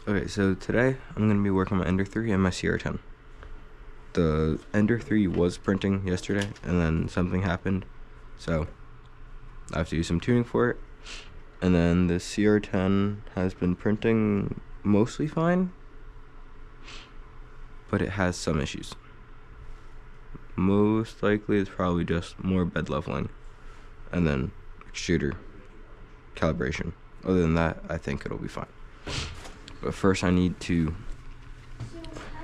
Okay, so today I'm going to be working on my Ender 3 and my CR10. The Ender 3 was printing yesterday, and then something happened, so I have to do some tuning for it. And then the CR10 has been printing mostly fine, but it has some issues. Most likely it's probably just more bed leveling, and then extruder calibration. Other than that, I think it'll be fine. But first I need to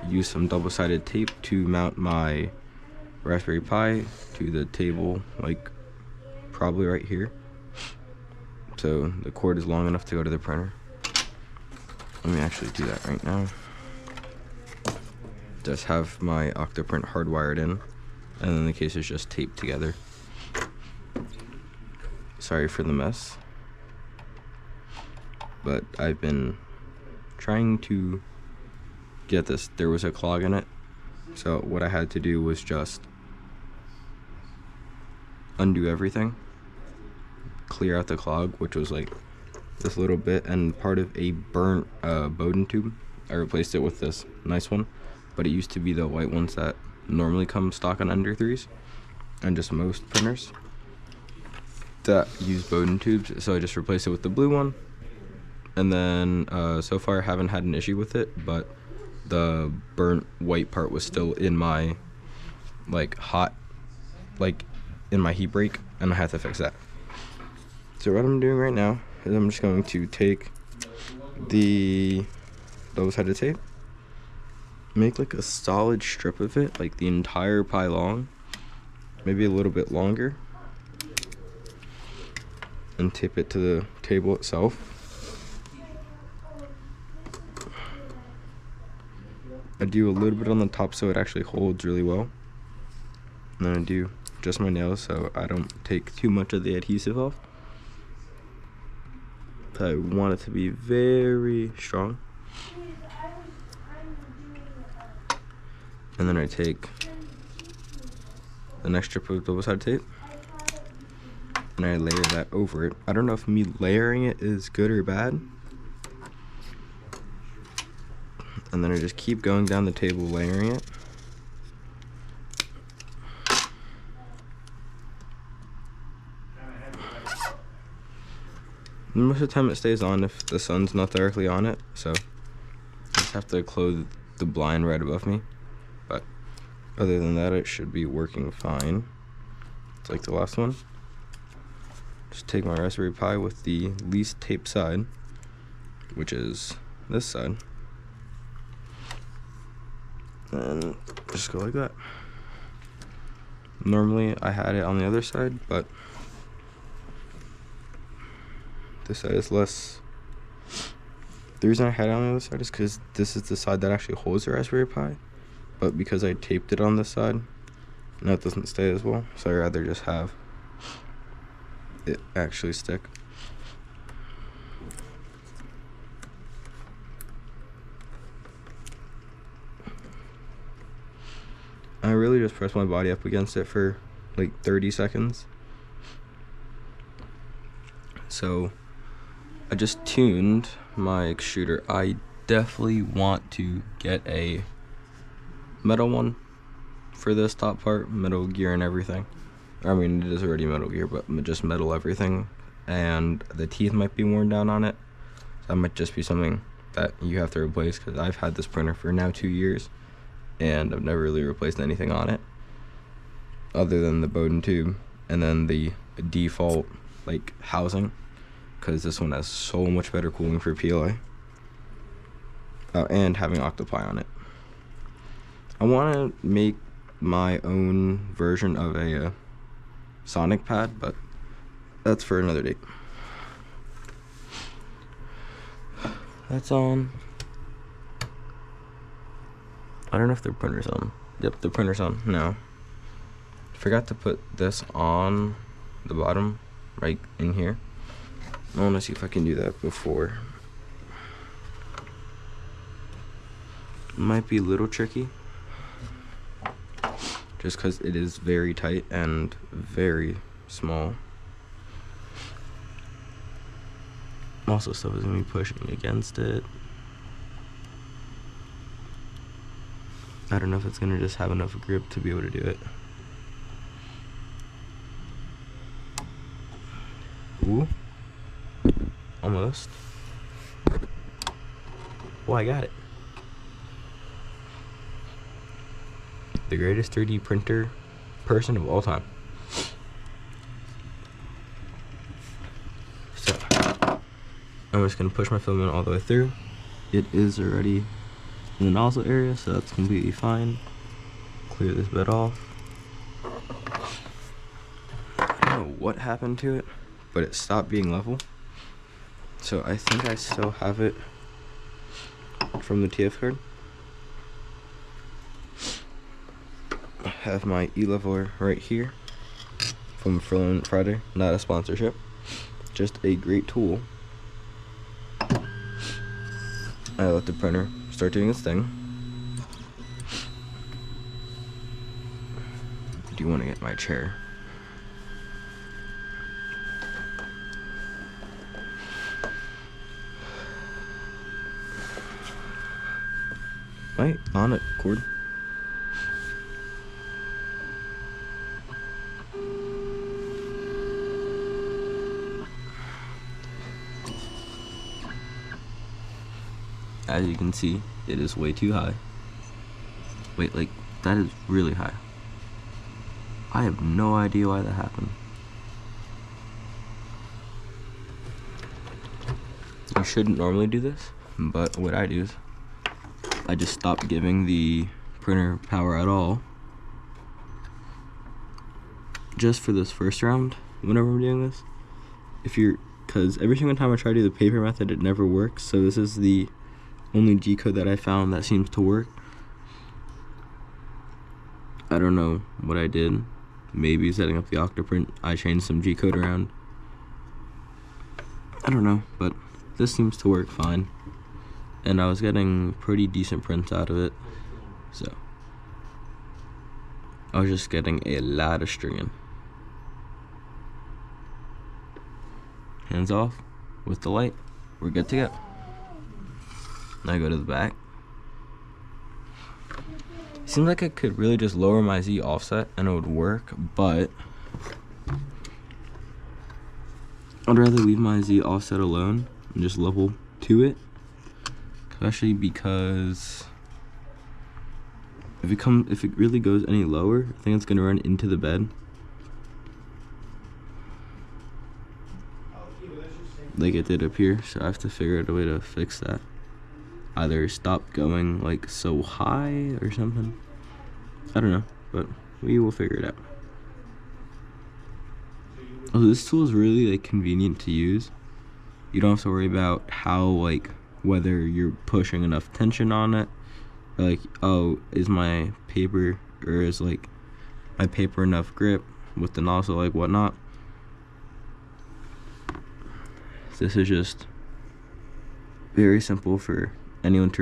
use some double-sided tape to mount my Raspberry Pi to the table, like probably right here, so the cord is long enough to go to the printer. Let me actually do that right now. Just have my Octoprint hardwired in, and then the case is just taped together. Sorry for the mess, but I've been trying to get this. There was a clog in it, so what I had to do was just undo everything, clear out the clog, which was like this little bit and part of a burnt Bowden tube. I replaced it with this nice one, but it used to be the white ones that normally come stock on Ender 3s and just most printers that use Bowden tubes, so I just replaced it with the blue one. And then so far I haven't had an issue with it, but the burnt white part was still in my in my heat break, and I had to fix that. So what I'm doing right now is I'm just going to take the double-sided tape, make like a solid strip of it, like the entire Pi long, maybe a little bit longer, and tape it to the table itself. I do a little bit on the top so it actually holds really well, and then I do just my nails so I don't take too much of the adhesive off. I want it to be very strong. And then I take the next strip of double-sided tape and I layer that over it. I don't know if me layering it is good or bad. And then I just keep going down the table layering it. And most of the time it stays on if the sun's not directly on it, so I just have to close the blind right above me. But other than that, it should be working fine. It's like the last one. Just take my Raspberry Pi with the least taped side, which is this side, and just go like that. Normally I had it on the other side, but this side is less. The reason I had it on the other side is because this is the side that actually holds the Raspberry Pi, but because I taped it on this side, now it doesn't stay as well, so I'd rather just have it actually stick. I really just press my body up against it for like 30 seconds. So I just tuned my extruder. I definitely want to get a metal one for this top part, metal gear and everything. I mean, it is already metal gear, but just metal everything. And the teeth might be worn down on it. So that might just be something that you have to replace, because I've had this printer for now 2 years. And I've never really replaced anything on it other than the Bowden tube and then the default like housing, because this one has so much better cooling for PLA, and having Octopi on it. I want to make my own version of a Sonic pad, but that's for another date. That's on. I don't know if the printer's on. Yep, the printer's on now. Forgot to put this on the bottom, right in here. I want to see if I can do that before. Might be a little tricky, just because it is very tight and very small. Also, stuff is going to be pushing against it. I don't know if it's gonna just have enough grip to be able to do it. Ooh. Almost. Well, I got it. The greatest 3D printer person of all time. So, I'm just gonna push my filament all the way through. It is already in the nozzle area, so that's completely fine. Clear this bed off. I don't know what happened to it, but it stopped being level. So I think I still have it from the TF card. I have my E-leveler right here from Filament Friday, not a sponsorship, just a great tool. I let the printer start doing its thing. I do want to get my chair. Right on it, cord. As you can see, it is way too high. Wait, like, that is really high. I have no idea why that happened. You shouldn't normally do this, but what I do is I just stop giving the printer power at all. Just for this first round, whenever I'm doing this. Because every single time I try to do the paper method, it never works. So this is the only G-code that I found that seems to work. I don't know what I did. Maybe setting up the Octoprint, I changed some G-code around. I don't know, but this seems to work fine. And I was getting pretty decent prints out of it. So I was just getting a lot of stringing. Hands off with the light. We're good to go. Now I go to the back. Seems like I could really just lower my Z offset and it would work, but I'd rather leave my Z offset alone and just level to it. Especially because if it really goes any lower, I think it's gonna run into the bed. Like it did up here, so I have to figure out a way to fix that. Either stop going like so high or something. I don't know, but we will figure it out. Oh, this tool is really like convenient to use. You don't have to worry about how like whether you're pushing enough tension on it, or like, oh, is my paper or is like my paper enough grip with the nozzle, like whatnot. This is just very simple for anyone to